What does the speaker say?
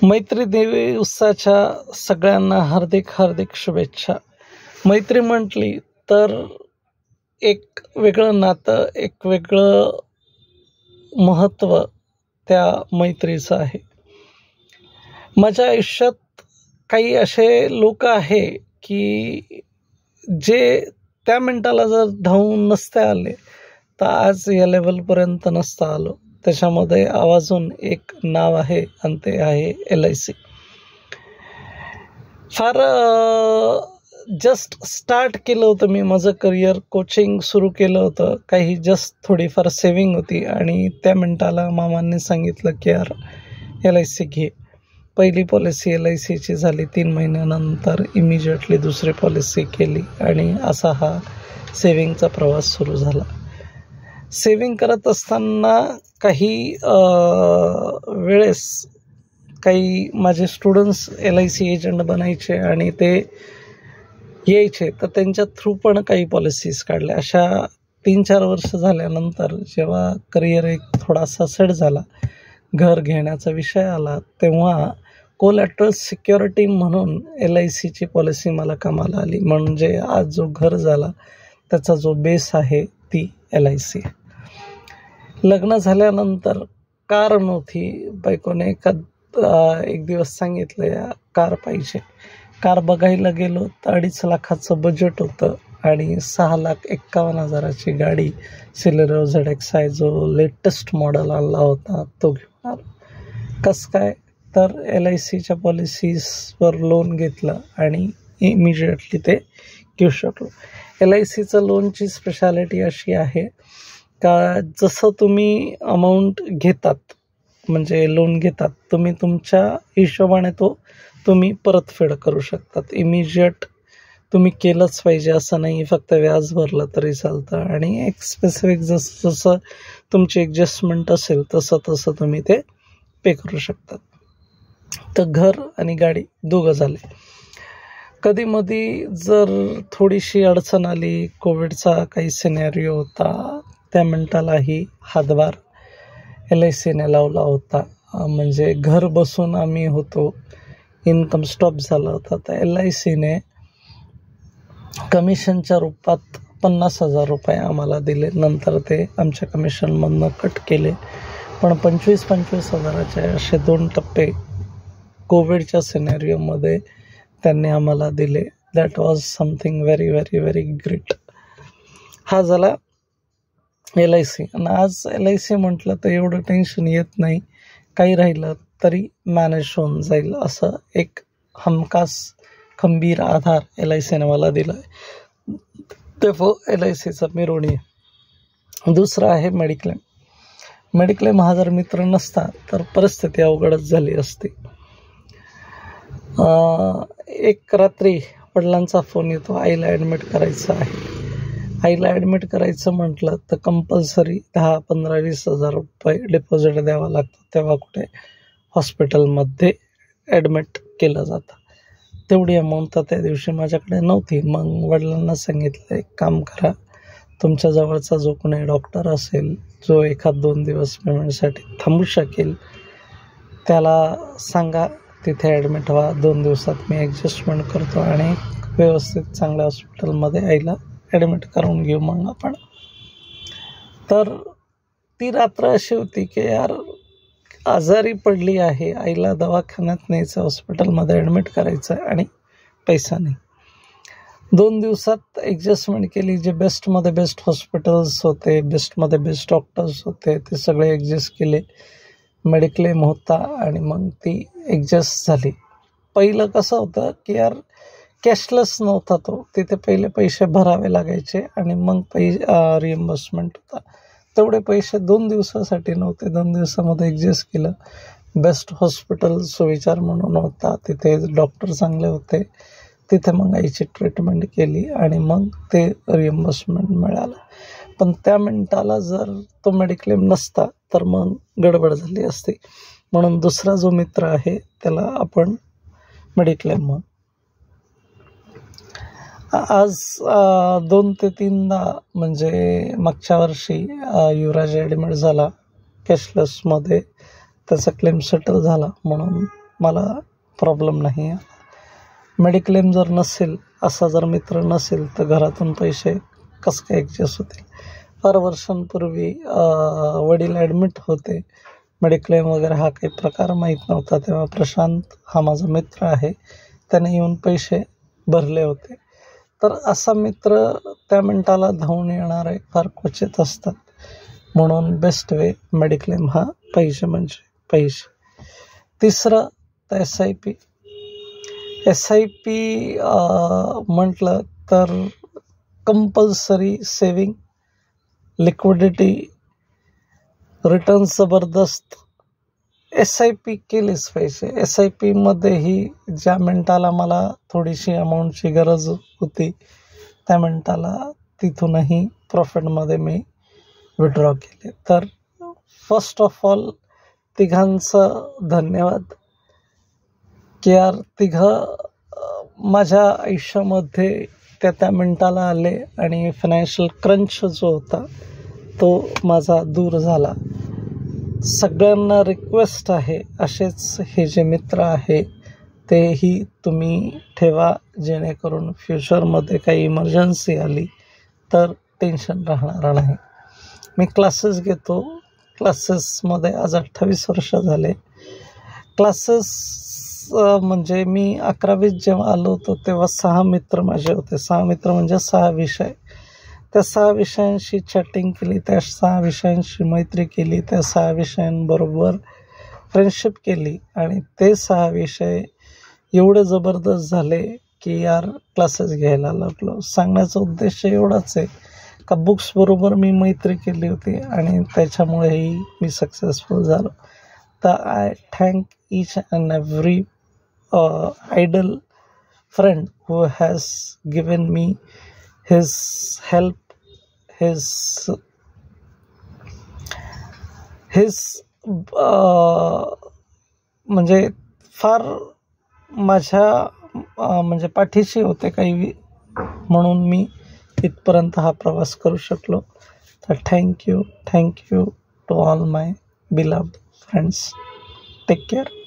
मैत्री दिवसाच्या सगळ्यांना हार्दिक हार्दिक शुभेच्छा. मैत्री म्हटली तर एक वेगळं नातं, एक वेगळं महत्त्व त्या मैत्रीचं आहे. माझ्या आयुष्यात काही असे लोक आहे की जे त्या मिनिटाला जर धावून नसते आले तर आज या लेवलपर्यंत नसता आलो. त्याच्यामध्ये आवाजून एक नाव आहे आणि ते आहे LIC. फार जस्ट स्टार्ट केलं होतं मी माझं करिअर, कोचिंग सुरू केलं होतं. काही जस्ट थोडीफार सेविंग होती आणि त्या मिनिटाला मामांनी सांगितलं की यार LIC घे. पहिली पॉलिसी LICची झाली. 3 महिन्यानंतर इमिजिएटली दुसरी पॉलिसी केली आणि असा हा सेविंगचा प्रवास सुरू झाला. सेविंग करत असताना काही वेळेस काही माझे स्टुडंट्स LIC एजंट बनायचे आणि ते यायचे, तर त्यांच्या थ्रू पण काही पॉलिसीज काढल्या. अशा 3-4 वर्ष झाल्यानंतर जेव्हा करिअर एक थोडासा सेट झाला, घर घेण्याचा विषय आला, तेव्हा कोलॅटरल सिक्युरिटी म्हणून LICची पॉलिसी मला कामाला आली. म्हणजे आज जो घर झाला त्याचा जो बेस आहे ती LIC. लग्न झाल्यानंतर कार नव्हती. बायकोने एक दिवस सांगितलं कार पाहिजे. कार बघायला गेलो तर 2.5 लाखाचं बजेट होतं आणि 6,51,000ची गाडी सिलेरिओ ZXi जो लेटेस्ट मॉडेल आणला होता तो घेऊन आलो. कसं काय तर LICच्या पॉलिसीजवर लोन घेतलं आणि इमिजिएटली ते घेऊ शकलो. LICचं लोनची स्पेशालिटी अशी आहे का जसं तुम्ही अमाऊंट घेतात, म्हणजे लोन घेतात, तुम्ही तुमच्या हिशोबाने तो तुम्ही परतफेड करू शकतात. इमिजिएट तुम्ही केलंच पाहिजे असं नाही, फक्त व्याज भरलं तरी चालतं. आणि एक स्पेसिफिक जसं जसं तुमची ॲडजस्टमेंट असेल तसं तसं तुम्ही ते पे करू शकतात. तर घर आणि गाडी दोघं झाले. कधी मधी जर थोडीशी अडचण आली, कोविडचा काही सिनेरिओ होता, त्या मिनिटालाही हातभार LICने लावला होता. म्हणजे घर बसून आम्ही होतो, इन्कम स्टॉप झाला होता, तर LICने कमिशनच्या रूपात 50,000 रुपये आम्हाला दिले. नंतर ते आमच्या कमिशनमधनं कट केले, पण 25,000चे असे 2 टप्पे कोविडच्या सिनेरिओमध्ये त्यांनी आम्हाला दिले. That was something very very very great. हा झाला LIC. आणि आज LIC म्हटलं तर एवढं टेन्शन येत नाही. काही राहिलं तरी मॅनेज होऊन जाईल असं एक हमखास खंबीर आधार LICने मला दिला आहे. तेव्हा LICचा मी ऋणी आहे. दुसरं आहे मेडिक्लेम. मेडिक्लेम हा जर मित्र नसता तर परिस्थिती अवघडच झाली असती. एक रात्री वडिलांचा फोन येतो, आईला ॲडमिट करायचं आहे. आईला ॲडमिट करायचं म्हटलं तर कंपल्सरी 10-15-20 हजार रुपये डिपॉझिट द्यावा लागतं. तेव्हा कुठे हॉस्पिटलमध्ये ॲडमिट केलं जातं. तेवढी अमाऊंट तर त्या दिवशी माझ्याकडे नव्हती. मग वडिलांना सांगितलं, एक काम करा, तुमच्या जवळचा जो कोणी डॉक्टर असेल जो 1-2 दिवस पेमेंटसाठी थांबू शकेल त्याला सांगा तिथे ॲडमिट व्हा. 2 दिवसात मी ॲडजस्टमेंट करतो आणि व्यवस्थित चांगल्या हॉस्पिटलमध्ये आईला ॲडमिट करून घेऊ मग आपण. तर ती रात्र अशी होती की यार आजारी पडली आहे, आईला दवाखान्यात न्यायचं, हॉस्पिटलमध्ये ॲडमिट करायचं आणि पैसा नाही. 2 दिवसात ॲडजस्टमेंट केली. जे बेस्टमध्ये बेस्ट हॉस्पिटल्स होते, बेस्टमध्ये बेस्ट डॉक्टर्स होते, ते सगळे ॲडजस्ट केले. मेडिक्लेम होता आणि मग ती ॲडजस्ट झाली. पहिलं कसं होतं की यार कॅशलेस नव्हता तो, तिथे पहिले पैसे भरावे लागायचे आणि मग रिएम्बर्समेंट होता. तेवढे पैसे 2 दिवसासाठी नव्हते. 2 दिवसामध्ये ॲडजस्ट केलं. बेस्ट हॉस्पिटल सुविचार म्हणून होता, तिथे डॉक्टर चांगले होते, तिथे मग आईची ट्रीटमेंट केली आणि मग ते रिएम्बर्समेंट मिळालं. पण त्या मिनिटाला जर तो मेडिक्लेम नसता तर मग गडबड झाली असती. म्हणून दुसरा जो मित्र आहे त्याला आपण मेडिक्लेम म्हणू. आज 2 ते 3दा म्हणजे मागच्या वर्षी युवराज ॲडमिट झाला कॅशलेसमध्ये, त्याचा क्लेम सेटल झाला म्हणून मला प्रॉब्लेम नाही आहे. मेडिक्लेम जर नसेल, असा जर मित्र नसेल, तर घरातून पैसे कसं काय ॲडजस्ट होतील. फार वर्षांपूर्वी वडील ॲडमिट होते. मेडिक्लेम वगैरे हा काही प्रकार माहीत नव्हता. तेव्हा प्रशांत हा माझा मित्र आहे, त्याने येऊन पैसे भरले होते. तर असा मित्र त्या मिनिटाला धावून येणारे फार क्वचित असतात. म्हणून बेस्ट वे मेडिक्लेम हा पैसे म्हणजे पैसे. तिसरं तर SIP. SIP म्हटलं तर कंपल्सरी सेविंग, लिक्विडिटी, रिटर्न जबरदस्त. SIP केलीच पाहिजे. SIPमध्येही ज्या मिनिटाला मला थोडीशी अमाऊंटची गरज होती, त्या मिनिटाला तिथूनही प्रॉफिटमध्ये मी विड्रॉ केले. तर फर्स्ट ऑफ ऑल तिघांचं धन्यवाद की यार तिघं माझ्या आयुष्यामध्ये त्या मिनिटाला आले आणि फायनान्शियल क्रंच जो होता तो माझा दूर झाला. सगळ्यांना रिक्वेस्ट आहे, असेच हे जे मित्र आहे तेही तुम्ही ठेवा, जेणेकरून फ्युचरमध्ये काही इमर्जन्सी आली तर टेन्शन राहणार नाही. मी क्लासेस घेतो. क्लासेसमध्ये आज 28 वर्ष झाले. क्लासेस म्हणजे मी 11वीत जेव्हा आलो होतो तेव्हा 6 मित्र माझे होते. 6 मित्र म्हणजे 6 विषय. त्या 6 विषयांशी चॅटिंग केली, त्या 6 विषयांशी मैत्री केली, त्या 6 विषयांबरोबर फ्रेंडशिप केली आणि ते 6 विषय एवढे जबरदस्त झाले की यार क्लासेस घ्यायला लागलो. सांगण्याचा उद्देश एवढाच आहे का बुक्सबरोबर मी मैत्री केली होती आणि त्याच्यामुळेही मी सक्सेसफुल झालो. तर I thank each and every idle friend who has given me his help, his म्हणजे फार माझ्या म्हणजे पाठीशी होते काही, म्हणून मी इथपर्यंत हा प्रवास करू शकलो. तर thank you to all my beloved friends. Take care.